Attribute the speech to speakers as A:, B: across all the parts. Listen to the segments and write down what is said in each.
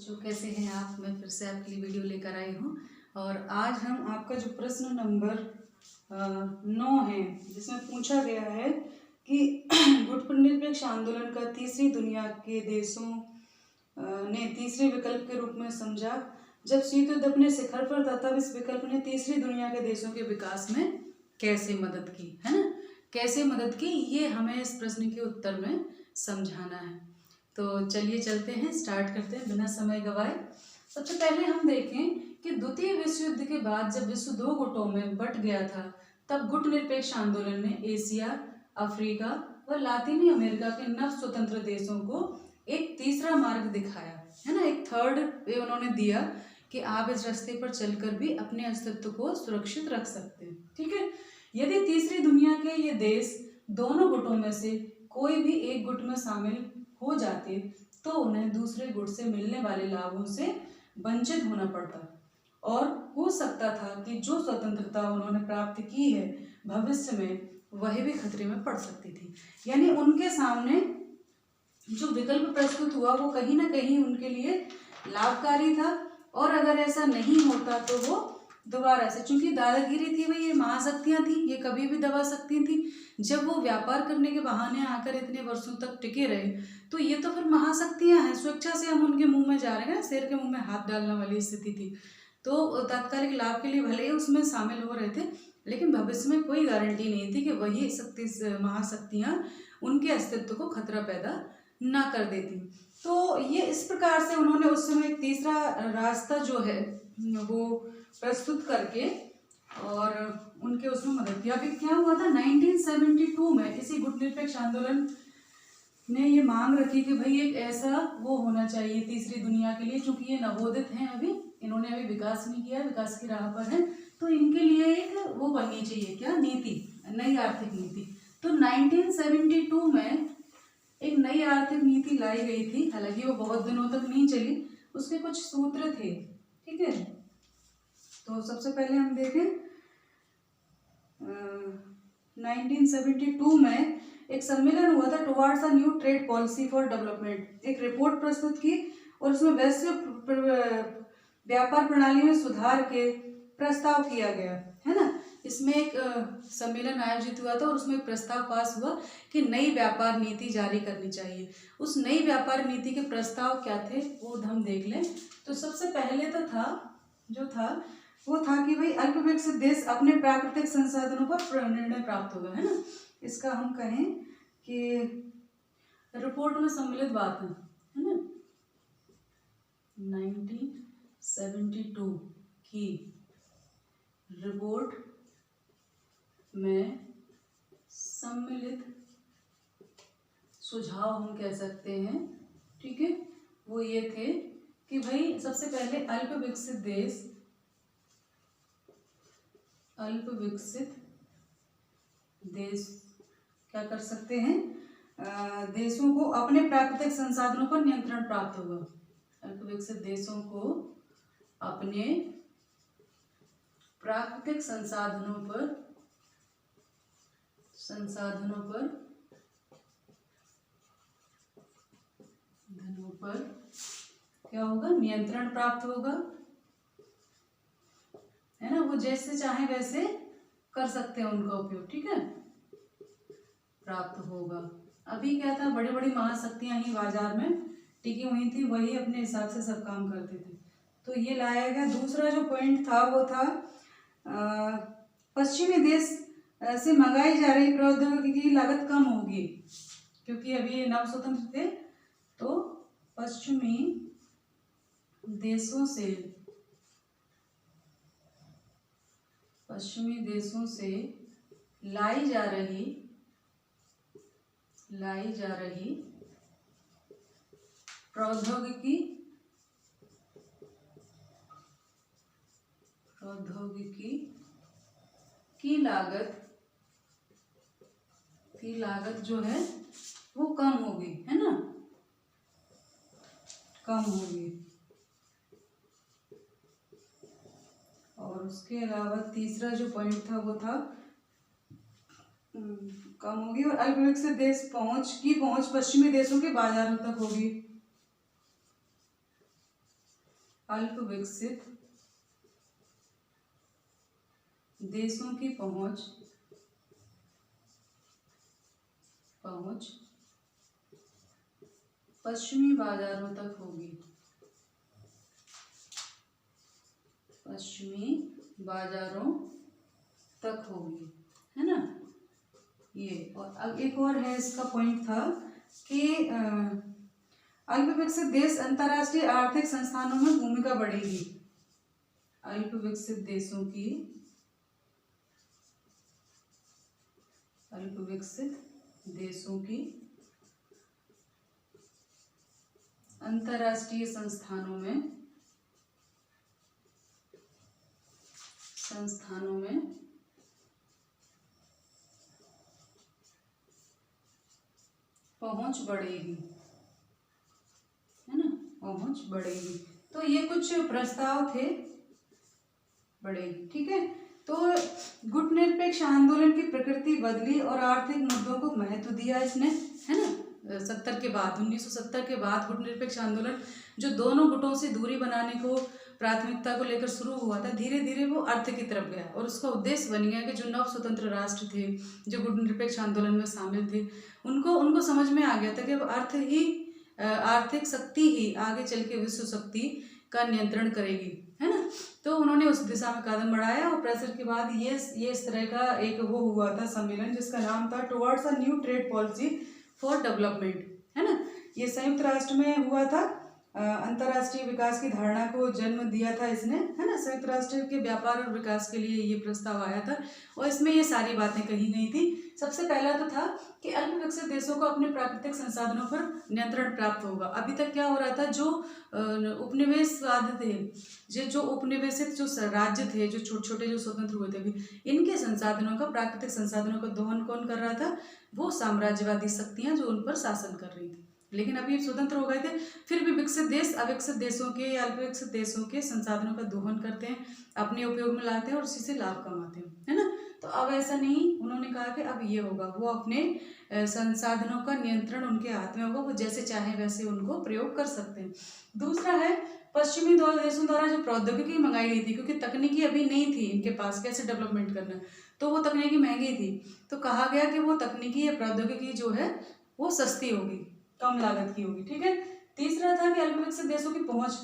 A: बच्चों, कैसे हैं आप। मैं फिर से आपके लिए वीडियो लेकर आई हूँ और आज हम आपका जो प्रश्न नंबर 9 है, जिसमें पूछा गया है कि गुटनिरपेक्ष आंदोलन का तीसरी दुनिया के देशों ने तीसरे विकल्प के रूप में समझा। जब शीत युद्ध अपने शिखर पर था तब इस विकल्प ने तीसरी दुनिया के देशों के विकास में कैसे मदद की, है ना। कैसे मदद की, ये हमें इस प्रश्न के उत्तर में समझाना है। तो चलिए चलते हैं, स्टार्ट करते हैं बिना समय गवाए। सबसे पहले हम देखें कि द्वितीय विश्व युद्ध के बाद जब विश्व दो गुटों में बट गया था, तब गुट निरपेक्ष आंदोलन ने एशिया, अफ्रीका व लातीनी अमेरिका के नव स्वतंत्र देशों को एक तीसरा मार्ग दिखाया, है ना। एक थर्ड वे उन्होंने दिया कि आप इस रास्ते पर चलकर भी अपने अस्तित्व को सुरक्षित रख सकते हैं, ठीक है। यदि तीसरी दुनिया के ये देश दोनों गुटों में से कोई भी एक गुट में शामिल हो जाते तो उन्हें दूसरे गुट से मिलने वाले लाभों से वंचित होना पड़ता और हो सकता था कि जो स्वतंत्रता उन्होंने प्राप्त की है भविष्य में वह भी खतरे में पड़ सकती थी। यानी उनके सामने जो विकल्प प्रस्तुत हुआ वो कहीं ना कहीं उनके लिए लाभकारी था, और अगर ऐसा नहीं होता तो वो दोबारा से, चूंकि दादागिरी थी भाई, ये महाशक्तियां थी, ये कभी भी दबा सकती थी। जब वो व्यापार करने के बहाने आकर इतने वर्षों तक टिके रहे तो ये तो फिर महाशक्तियां हैं, स्वेच्छा से हम उनके मुंह में जा रहे हैं, शेर के मुंह में हाथ डालने वाली स्थिति थी। तो तात्कालिक लाभ के लिए भले ही उसमें शामिल हो रहे थे, लेकिन भविष्य में कोई गारंटी नहीं थी कि वही महाशक्तियां उनके अस्तित्व को खतरा पैदा ना कर देती। तो ये इस प्रकार से उन्होंने उस समय एक तीसरा रास्ता जो है वो प्रस्तुत करके और उनके उसमें मदद किया। अभी क्या हुआ था 1972 में इसी गुट निरपेक्ष आंदोलन ने ये मांग रखी कि भाई एक ऐसा वो होना चाहिए तीसरी दुनिया के लिए, चूंकि ये नवोदित हैं, अभी इन्होंने अभी विकास नहीं किया, विकास की राह पर है, तो इनके लिए एक वो बननी चाहिए, क्या नीति, नई आर्थिक नीति। तो 1972 में एक नई आर्थिक नीति लाई गई थी, हालांकि वो बहुत दिनों तक नहीं चली, उसके कुछ सूत्र थे, ठीक है। तो सबसे पहले हम देखें 1972 में एक सम्मेलन हुआ था, towards a new trade policy for development. एक रिपोर्ट प्रस्तुत की और उसमें वैश्विक व्यापार प्रणाली में सुधार के प्रस्ताव किया गया, है ना। इसमें एक सम्मेलन आयोजित हुआ था और उसमें एक प्रस्ताव पास हुआ कि नई व्यापार नीति जारी करनी चाहिए। उस नई व्यापार नीति के प्रस्ताव क्या थे वो हम देख लें। तो सबसे पहले तो वो था कि भाई अल्प विकसित देश अपने प्राकृतिक संसाधनों पर निर्णय प्राप्त होगा, है ना। इसका हम कहें कि रिपोर्ट में सम्मिलित बात है ना, 1972 की रिपोर्ट में सम्मिलित सुझाव हम कह सकते हैं, ठीक है। वो ये थे कि भाई सबसे पहले अल्प विकसित देश क्या कर सकते हैं, देशों को अपने प्राकृतिक संसाधनों पर नियंत्रण प्राप्त होगा। अल्प विकसित देशों को अपने प्राकृतिक संसाधनों पर क्या होगा, नियंत्रण प्राप्त होगा, है ना। वो जैसे चाहे वैसे कर सकते हैं उनका उपयोग, ठीक है, प्राप्त होगा। अभी क्या था, बड़ी बड़ी महाशक्तियां ही बाजार में टिकी हुई थी, वही अपने हिसाब से सब काम करते थे, तो ये लाया गया। दूसरा जो पॉइंट था वो था पश्चिमी देश से मंगाई जा रही प्रौद्योगिकी की लागत कम होगी, क्योंकि अभी नव स्वतंत्र थे, तो पश्चिमी देशों से लाई जा रही प्रौद्योगिकी की लागत जो है वो कम होगी, है ना, कम होगी। और उसके अलावा तीसरा जो पॉइंट था वो था कम होगी और अल्प विकसित देश पहुंच पश्चिमी देशों के बाजारों तक होगी। अल्प विकसित देशों की पहुंच पश्चिमी बाजारों तक होगी। पश्चिमी बाजारों तक होगी, है ना ये। और अब एक और है, इसका पॉइंट था कि अल्प विकसित देश अंतर्राष्ट्रीय आर्थिक संस्थानों में भूमिका बढ़ेगी। अल्प विकसित देशों की अंतर्राष्ट्रीय संस्थानों में पहुंच बढ़ेगी, है ना, पहुंच बढ़ेगी। तो ये कुछ प्रस्ताव थे, बढ़ेगी, ठीक है। तो गुटनिरपेक्ष आंदोलन की प्रकृति बदली और आर्थिक मुद्दों को महत्व दिया इसने, है ना। 1970 के बाद गुटनिरपेक्ष आंदोलन जो दोनों गुटों से दूरी बनाने को प्राथमिकता को लेकर शुरू हुआ था, धीरे धीरे वो अर्थ की तरफ गया और उसका उद्देश्य बन गया कि जो नव स्वतंत्र राष्ट्र थे जो गुटनिरपेक्ष आंदोलन में शामिल थे, उनको समझ में आ गया था कि अर्थ ही आर्थिक शक्ति ही आगे चल के विश्व शक्ति का नियंत्रण करेगी, है ना। तो उन्होंने उस दिशा में कदम बढ़ाया और प्रेसर के बाद ये इस तरह का एक वो हुआ था सम्मेलन जिसका नाम था towards a new trade policy for development, है ना। ये संयुक्त राष्ट्र में हुआ था, अंतर्राष्ट्रीय विकास की धारणा को जन्म दिया था इसने, है ना। संयुक्त राष्ट्र के व्यापार और विकास के लिए ये प्रस्ताव आया था और इसमें ये सारी बातें कही गई थी। सबसे पहला तो था कि अल्प विकसित देशों को अपने प्राकृतिक संसाधनों पर नियंत्रण प्राप्त होगा। अभी तक क्या हो रहा था, जो उपनिवेशवाद थे, जो उपनिवेशित जो राज्य थे, जो छोटे छोटे जो स्वतंत्र हुए थे, इनके संसाधनों का, प्राकृतिक संसाधनों का दोहन कौन कर रहा था, वो साम्राज्यवादी शक्तियां जो उन पर शासन कर रही थी। लेकिन अभी स्वतंत्र हो गए थे, फिर भी विकसित देश अविकसित देशों के या अल्प विकसित देशों के संसाधनों का दोहन करते हैं, अपने उपयोग में लाते हैं और उसी से लाभ कमाते हैं, है ना। तो अब ऐसा नहीं, उन्होंने कहा कि अब ये होगा, वो अपने संसाधनों का नियंत्रण उनके हाथ में होगा, वो जैसे चाहे वैसे उनको प्रयोग कर सकते हैं। दूसरा है पश्चिमी देशों द्वारा जो प्रौद्योगिकी मंगाई गई थी, क्योंकि तकनीकी अभी नहीं थी इनके पास कैसे डेवलपमेंट करना, तो वो तकनीकी महंगी थी, तो कहा गया कि वो तकनीकी या प्रौद्योगिकी जो है वो सस्ती होगी, कम लागत की होगी, ठीक है। तीसरा था कि अल्प विकसित देशों की पहुंच,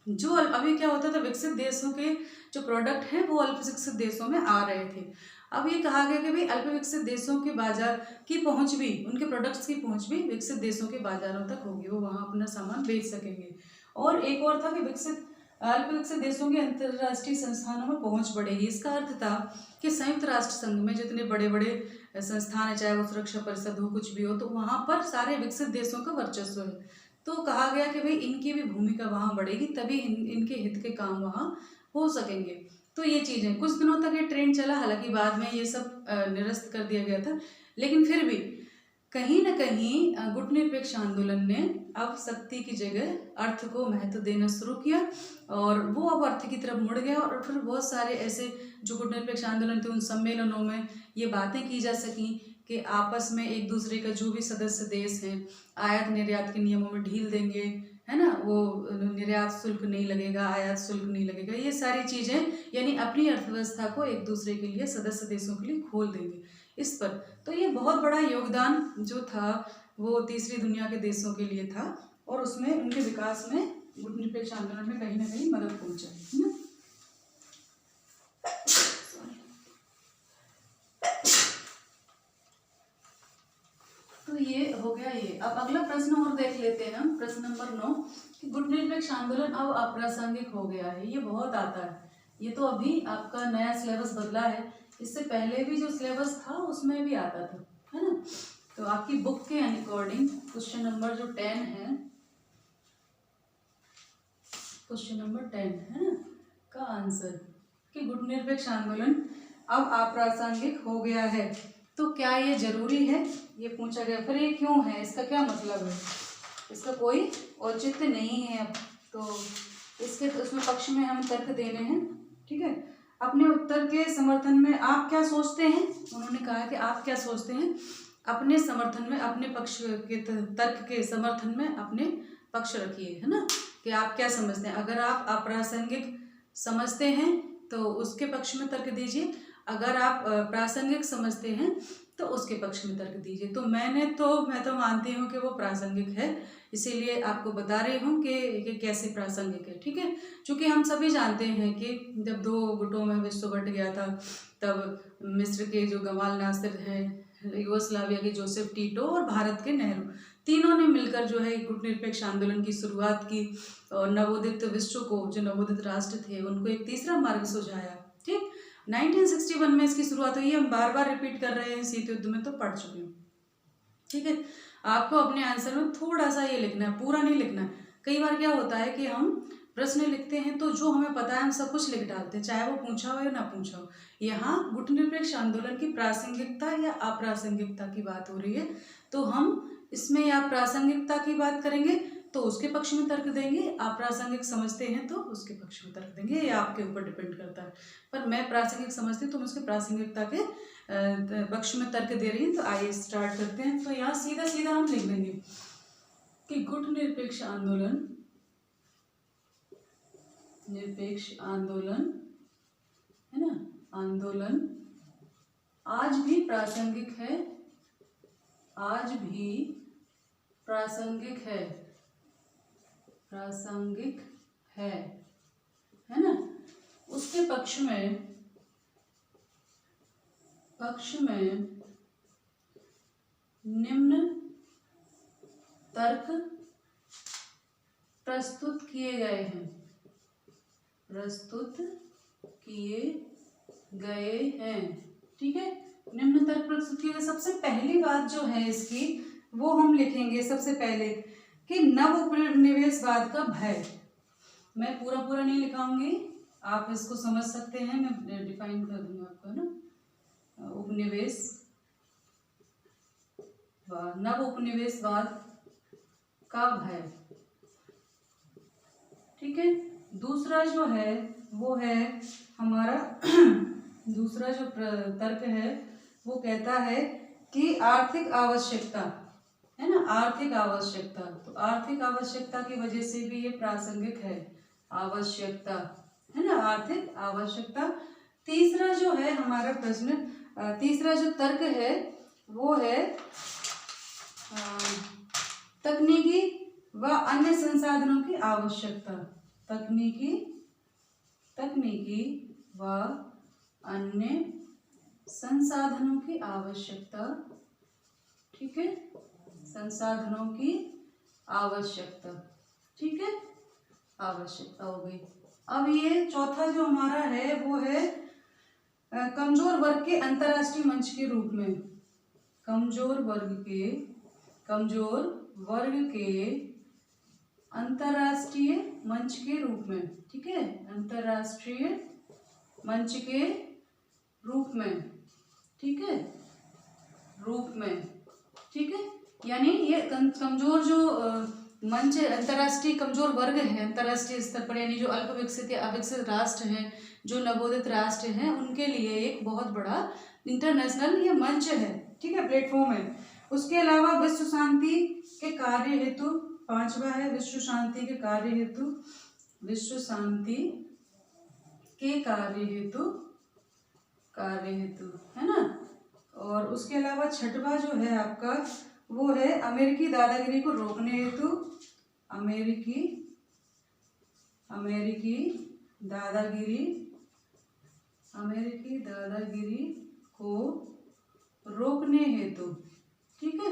A: जो अभी क्या होता था, विकसित देशों के जो प्रोडक्ट हैं वो अल्प विकसित देशों में आ रहे थे। अब ये कहा गया कि भाई अल्प विकसित देशों के बाजार की पहुंच भी, उनके प्रोडक्ट्स की पहुंच भी विकसित देशों के बाजारों तक होगी, वो वहाँ अपना सामान बेच सकेंगे। और एक और था कि अल्प विकसित देशों के अंतर्राष्ट्रीय संस्थानों में पहुंच बढ़ेगी। इसका अर्थ था कि संयुक्त राष्ट्र संघ में जितने बड़े बड़े संस्थान है, चाहे वो सुरक्षा परिषद हो, कुछ भी हो, तो वहाँ पर सारे विकसित देशों का वर्चस्व है। तो कहा गया कि भाई इनकी भी भूमिका वहाँ बढ़ेगी, तभी इनके हित के काम वहाँ हो सकेंगे। तो ये चीज़ें कुछ दिनों तक ये ट्रेंड चला, हालांकि बाद में ये सब निरस्त कर दिया गया था, लेकिन फिर भी कहीं ना कहीं गुटनिरपेक्ष आंदोलन ने अब शक्ति की जगह अर्थ को महत्व देना शुरू किया और वो अब अर्थ की तरफ मुड़ गया। और फिर बहुत सारे ऐसे जो गुटनिरपेक्ष आंदोलन थे, उन सम्मेलनों में ये बातें की जा सकी कि आपस में एक दूसरे का जो भी सदस्य देश हैं आयात निर्यात के नियमों में ढील देंगे, है ना, वो निर्यात शुल्क नहीं लगेगा, आयात शुल्क नहीं लगेगा, ये सारी चीज़ें, यानी अपनी अर्थव्यवस्था को एक दूसरे के लिए, सदस्य देशों के लिए खोल देंगे इस पर। तो ये बहुत बड़ा योगदान जो था वो तीसरी दुनिया के देशों के लिए था और उसमें उनके विकास में गुटनिरपेक्ष आंदोलन में कहीं ना कहीं मदद पहुंचाई, है ना। तो ये हो गया ये। अब अगला प्रश्न और देख लेते हैं हम, प्रश्न नंबर 9 कि गुटनिरपेक्ष आंदोलन अब अप्रासंगिक हो गया है। ये बहुत आता है, ये तो अभी आपका नया सिलेबस बदला है, इससे पहले भी जो सिलेबस था उसमें भी आता था, है ना। तो आपकी बुक के अकॉर्डिंग क्वेश्चन नंबर जो 10 है, क्वेश्चन नंबर 10 है ना, का आंसर कि गुटनिरपेक्ष आंदोलन अब अप्रासंगिक हो गया है। तो क्या ये जरूरी है, ये पूछा गया। फिर ये क्यों है, इसका क्या मतलब है, इसका कोई औचित्य नहीं है। अब तो इसके उसमें पक्ष में हम तर्क देने हैं, ठीक है। अपने उत्तर के समर्थन में आप क्या सोचते हैं, उन्होंने कहा कि आप क्या सोचते हैं, अपने समर्थन में, अपने पक्ष के तर्क के समर्थन में अपने पक्ष रखिए, है ना। कि आप क्या समझते हैं। अगर आप अप्रासंगिक समझते हैं तो उसके पक्ष में तर्क दीजिए, अगर आप प्रासंगिक समझते हैं तो उसके पक्ष में तर्क दीजिए। तो मैं तो मानती हूँ कि वो प्रासंगिक है, इसीलिए आपको बता रही हूँ कि ये कैसे प्रासंगिक है। ठीक है, क्योंकि हम सभी जानते हैं कि जब दो गुटों में विश्व बंट गया था, तब मिस्र के जो गमाल नासिर हैं, यूगोस्लाविया के जोसेफ टीटो और भारत के नेहरू, तीनों ने मिलकर जो है गुट निरपेक्ष आंदोलन की शुरुआत की और नवोदित विश्व को, जो नवोदित राष्ट्र थे, उनको एक तीसरा मार्ग सुझाया। ठीक, 1961 में इसकी शुरुआत हुई है। हम बार बार रिपीट कर रहे हैं, शीत युद्ध में तो पढ़ चुके हैं। ठीक है, आपको अपने आंसर में थोड़ा सा ये लिखना है, पूरा नहीं लिखना है। कई बार क्या होता है कि हम प्रश्न लिखते हैं तो जो हमें पता है हम सब कुछ लिख डालते हैं, चाहे वो पूछा हो या ना पूछा हो। यहाँ गुटनिरपेक्ष आंदोलन की प्रासंगिकता या अप्रासंगिकता की बात हो रही है, तो हम इसमें या प्रासंगिकता की बात करेंगे तो उसके पक्ष में तर्क देंगे, अप्रासंगिक समझते हैं तो उसके पक्ष में तर्क देंगे, ये आपके ऊपर डिपेंड करता है। पर मैं प्रासंगिक समझती हूँ तो मैं उसके प्रासंगिकता के पक्ष में तर्क दे रही हूँ। तो आइए स्टार्ट करते हैं। तो यहाँ सीधा सीधा हम लिख देंगे कि गुट निरपेक्ष आंदोलन, निरपेक्ष आंदोलन है ना, आंदोलन आज भी प्रासंगिक है, आज भी प्रासंगिक है, प्रासंगिक है ना। उसके पक्ष में निम्न तर्क प्रस्तुत किए गए हैं, प्रस्तुत किए गए हैं। ठीक है, निम्न तर्क प्रस्तुत किए गए। सबसे पहली बात जो है इसकी वो हम लिखेंगे सबसे पहले कि नव उपनिवेशवाद का भय। मैं पूरा पूरा नहीं लिखाऊंगी, आप इसको समझ सकते हैं, मैं डिफाइन कर दूंगा आपको ना। नव उपनिवेशवाद का भय। ठीक है, दूसरा जो है वो है हमारा दूसरा जो तर्क है वो कहता है कि आर्थिक आवश्यकता है ना, आर्थिक आवश्यकता। तो आर्थिक आवश्यकता की वजह से भी ये प्रासंगिक है, आवश्यकता है ना, आर्थिक आवश्यकता। तीसरा जो है हमारा प्रश्न, तीसरा जो तर्क है वो है तकनीकी व अन्य संसाधनों की आवश्यकता, तकनीकी व अन्य संसाधनों की आवश्यकता। ठीक है, संसाधनों की आवश्यकता। ठीक है, आवश्यकता हो गई। अब ये चौथा जो हमारा है वो है कमजोर वर्ग के अंतर्राष्ट्रीय मंच के रूप में, कमजोर वर्ग के अंतर्राष्ट्रीय मंच के रूप में। ठीक है, अंतर्राष्ट्रीय मंच के रूप में। ठीक है, रूप में। ठीक है, यानी ये कमजोर जो मंच, अंतर्राष्ट्रीय कमजोर वर्ग है अंतर्राष्ट्रीय स्तर पर, यानी जो अल्प विकसित या अविकसित राष्ट्र हैं, जो नवोदित राष्ट्र हैं, उनके लिए एक बहुत बड़ा इंटरनेशनल ये मंच है। ठीक है, प्लेटफॉर्म है। उसके अलावा विश्व शांति के कार्य हेतु, पांचवा है विश्व शांति के कार्य हेतु, विश्व शांति के कार्य हेतु है ना। और उसके अलावा छठवा जो है आपका वो है अमेरिकी दादागिरी को रोकने हेतु, अमेरिकी दादागिरी को रोकने हेतु। ठीक है,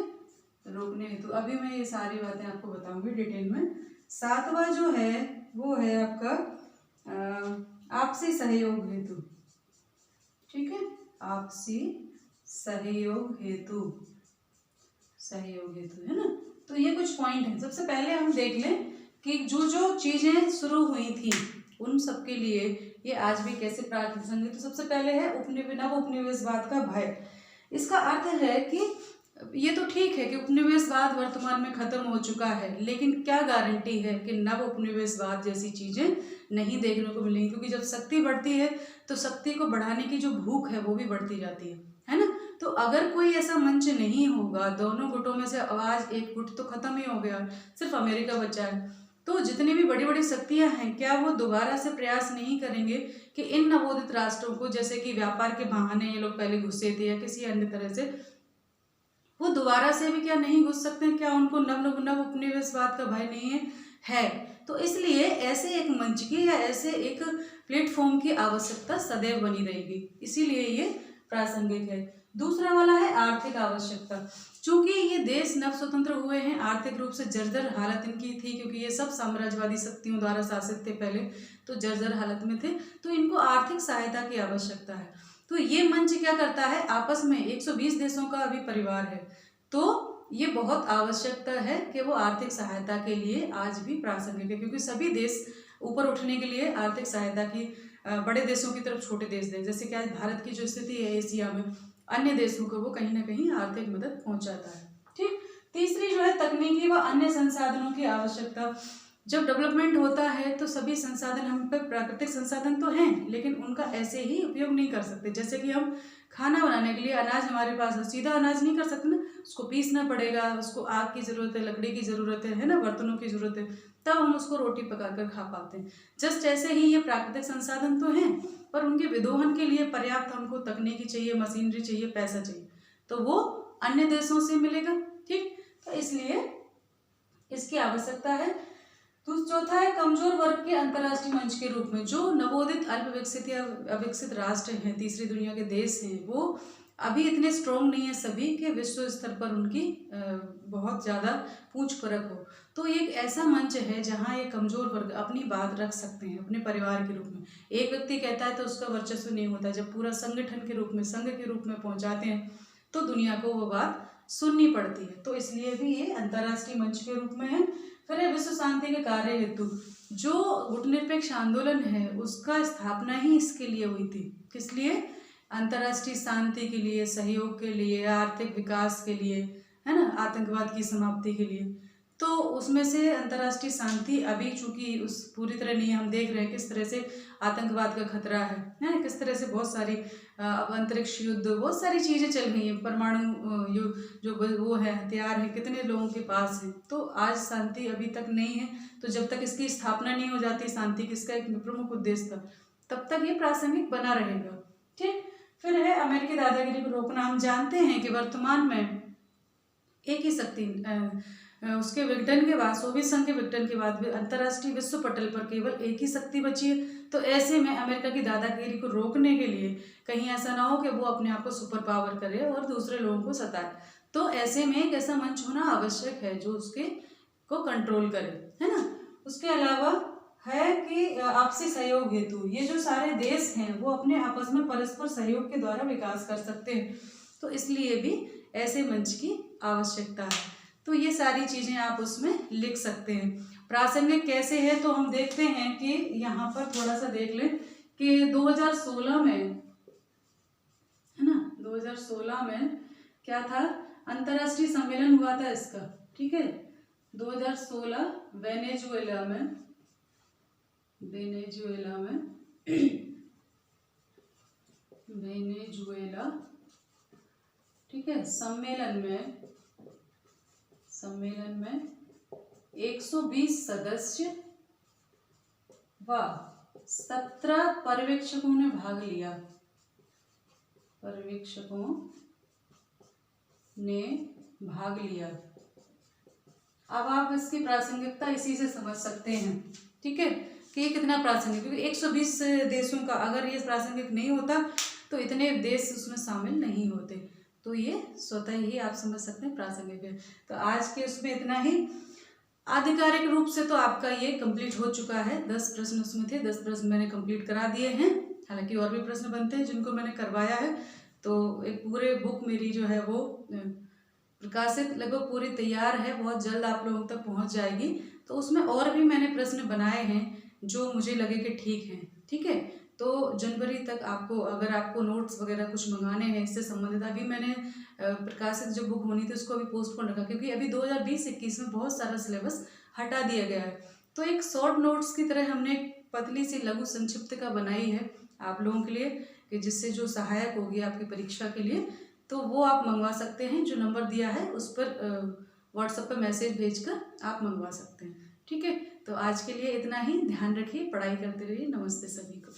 A: रोकने हेतु। अभी मैं ये सारी बातें आपको बताऊंगी डिटेल में। सातवां जो है वो है आपका आपसी सहयोग हेतु। ठीक है, आपसी सहयोग हेतु है ना। तो ये कुछ पॉइंट है। सबसे पहले हम देख लें कि जो चीजें शुरू हुई थी उन सब के लिए ये आज भी कैसे प्रासंगिक। तो सबसे पहले है नव उपनिवेशवाद का भय। इसका अर्थ है कि ये तो ठीक है कि उपनिवेशवाद वर्तमान में खत्म हो चुका है, लेकिन क्या गारंटी है कि नव उपनिवेशवाद जैसी चीजें नहीं देखने को मिलेंगी, क्योंकि जब शक्ति बढ़ती है तो शक्ति को बढ़ाने की जो भूख है वो भी बढ़ती जाती है ना। तो अगर कोई ऐसा मंच नहीं होगा, दोनों गुटों में से आवाज, एक गुट तो खत्म ही हो गया, सिर्फ अमेरिका बचा है, तो जितनी भी बड़ी बड़ी शक्तियां हैं, क्या वो दोबारा से प्रयास नहीं करेंगे कि इन नवोदित राष्ट्रों को, जैसे कि व्यापार के बहाने ये लोग पहले घुसे थे या किसी अन्य तरह से, वो दोबारा से भी क्या नहीं घुस सकते हैं? क्या उनको नव उपनिवेशवाद का भय नहीं है? तो इसलिए ऐसे एक मंच की या ऐसे एक प्लेटफॉर्म की आवश्यकता सदैव बनी रहेगी, इसीलिए ये प्रासंगिक है। दूसरा वाला है आर्थिक आवश्यकता। चूंकि ये देश नव स्वतंत्र हुए हैं, आर्थिक रूप से जर्जर हालत इनकी थी, क्योंकि ये सब साम्राज्यवादी शक्तियों द्वारा शासित थे पहले, तो जर्जर हालत में थे, तो इनको आर्थिक सहायता की आवश्यकता है। तो ये मंच क्या करता है, आपस में 120 देशों का अभी परिवार है, तो ये बहुत आवश्यकता है कि वो आर्थिक सहायता के लिए आज भी प्रासंगिक है, क्योंकि सभी देश ऊपर उठने के लिए आर्थिक सहायता की, बड़े देशों की तरफ छोटे देश दें, जैसे कि आज भारत की जो स्थिति है एशिया में, अन्य देशों को वो कहीं ना कहीं आर्थिक मदद पहुंचाता है। ठीक। तीसरी जो है तकनीकी व अन्य संसाधनों की आवश्यकता। जब डेवलपमेंट होता है तो सभी संसाधन, हम पे प्राकृतिक संसाधन तो हैं, लेकिन उनका ऐसे ही उपयोग नहीं कर सकते। जैसे कि हम खाना बनाने के लिए अनाज हमारे पास है, सीधा अनाज नहीं कर सकते ना, उसको पीसना पड़ेगा, उसको आग की ज़रूरत है, लकड़ी की ज़रूरत है ना, बर्तनों की ज़रूरत है, तब हम उसको रोटी पकाकर खा पाते हैं। जस्ट ऐसे ही ये प्राकृतिक संसाधन तो हैं, पर उनके विदोहन के लिए पर्याप्त हमको तकनीकी चाहिए, मशीनरी चाहिए, पैसा चाहिए, तो वो अन्य देशों से मिलेगा। ठीक। तो इसलिए इसकी आवश्यकता है। तो चौथा है कमजोर वर्ग के अंतर्राष्ट्रीय मंच के रूप में। जो नवोदित अल्प विकसित या अविकसित राष्ट्र हैं, तीसरी दुनिया के देश हैं, वो अभी इतने स्ट्रॉन्ग नहीं है सभी के विश्व स्तर पर उनकी बहुत ज़्यादा पूछ परख हो। तो ये एक ऐसा मंच है जहाँ ये कमजोर वर्ग अपनी बात रख सकते हैं अपने परिवार के रूप में। एक व्यक्ति कहता है तो उसका वर्चस्व नहीं होता, जब पूरा संगठन के रूप में, संघ के रूप में पहुँचाते हैं तो दुनिया को वो बात सुननी पड़ती है। तो इसलिए भी ये अंतर्राष्ट्रीय मंच के रूप में है। फिर है विश्व शांति के कार्य हेतु। जो गुटनिरपेक्ष आंदोलन है उसका स्थापना ही इसके लिए हुई थी। किस लिए? अंतर्राष्ट्रीय शांति के लिए, सहयोग के लिए, आर्थिक विकास के लिए, है ना, आतंकवाद की समाप्ति के लिए। तो उसमें से अंतर्राष्ट्रीय शांति अभी चूंकि उस पूरी तरह नहीं, हम देख रहे हैं किस तरह से आतंकवाद का खतरा है ना, किस तरह से बहुत सारी अब अंतरिक्ष युद्ध, बहुत सारी चीज़ें चल रही हैं, परमाणु जो वो है, हथियार है, कितने लोगों के पास है। तो आज शांति अभी तक नहीं है, तो जब तक इसकी स्थापना नहीं हो जाती शांति, किसका एक प्रमुख उद्देश्य था, तब तक ये प्रासंगिक बना रहेगा। ठीक। फिर है अमेरिकी दादागिरी को रोकना। हम जानते हैं कि वर्तमान में एक ही शक्ति, उसके विघटन के बाद, सोवियत संघ के विघटन के बाद अंतर्राष्ट्रीय विश्व पटल पर केवल एक ही शक्ति बची है। तो ऐसे में अमेरिका की दादागिरी को रोकने के लिए कहीं ऐसा ना हो कि वो अपने आप को सुपर पावर करे और दूसरे लोगों को सताए, तो ऐसे में एक ऐसा मंच होना आवश्यक है जो उसके को कंट्रोल करे, है ना। उसके अलावा है कि आपसी सहयोग हेतु, ये जो सारे देश हैं वो अपने आपस में परस्पर सहयोग के द्वारा विकास कर सकते हैं, तो इसलिए भी ऐसे मंच की आवश्यकता है। तो ये सारी चीज़ें आप उसमें लिख सकते हैं। प्रासंगिक कैसे है, तो हम देखते हैं कि यहाँ पर थोड़ा सा देख लें कि 2016 में, है ना, 2016 में क्या था, अंतर्राष्ट्रीय सम्मेलन हुआ था इसका। ठीक है, 2016 वेनेजुएला में ठीक है, सम्मेलन में 120 सदस्य व 17 पर्यवेक्षकों ने भाग लिया। अब आप इसकी प्रासंगिकता इसी से समझ सकते हैं। ठीक है, कि ये कितना प्रासंगिक, क्योंकि 120 देशों का अगर ये प्रासंगिक नहीं होता तो इतने देश उसमें शामिल नहीं होते। तो ये स्वतः ही आप समझ सकते हैं प्रासंगिक है। तो आज के उसमें इतना ही। आधिकारिक रूप से तो आपका ये कंप्लीट हो चुका है। 10 प्रश्न उसमें थे, 10 प्रश्न मैंने कंप्लीट करा दिए हैं। हालांकि और भी प्रश्न बनते हैं जिनको मैंने करवाया है। तो एक पूरे बुक मेरी जो है वो प्रकाशित लगभग पूरी तैयार है, बहुत जल्द आप लोगों तक पहुंच जाएगी। तो उसमें और भी मैंने प्रश्न बनाए हैं जो मुझे लगे कि ठीक हैं। ठीक है, तो जनवरी तक आपको, अगर आपको नोट्स वगैरह कुछ मंगाने हैं इससे संबंधित, अभी मैंने प्रकाशित जो बुक होनी थी उसको अभी पोस्टपोन रखा, क्योंकि अभी 2020-21 में बहुत सारा सिलेबस हटा दिया गया है। तो एक शॉर्ट नोट्स की तरह हमने एक पतली सी लघु संक्षिप्तिका बनाई है आप लोगों के लिए, कि जिससे जो सहायक होगी आपकी परीक्षा के लिए। तो वो आप मंगवा सकते हैं, जो नंबर दिया है उस पर व्हाट्सएप पर मैसेज भेजकर आप मंगवा सकते हैं। ठीक है, तो आज के लिए इतना ही। ध्यान रखिए, पढ़ाई करते रहिए। नमस्ते सभी को।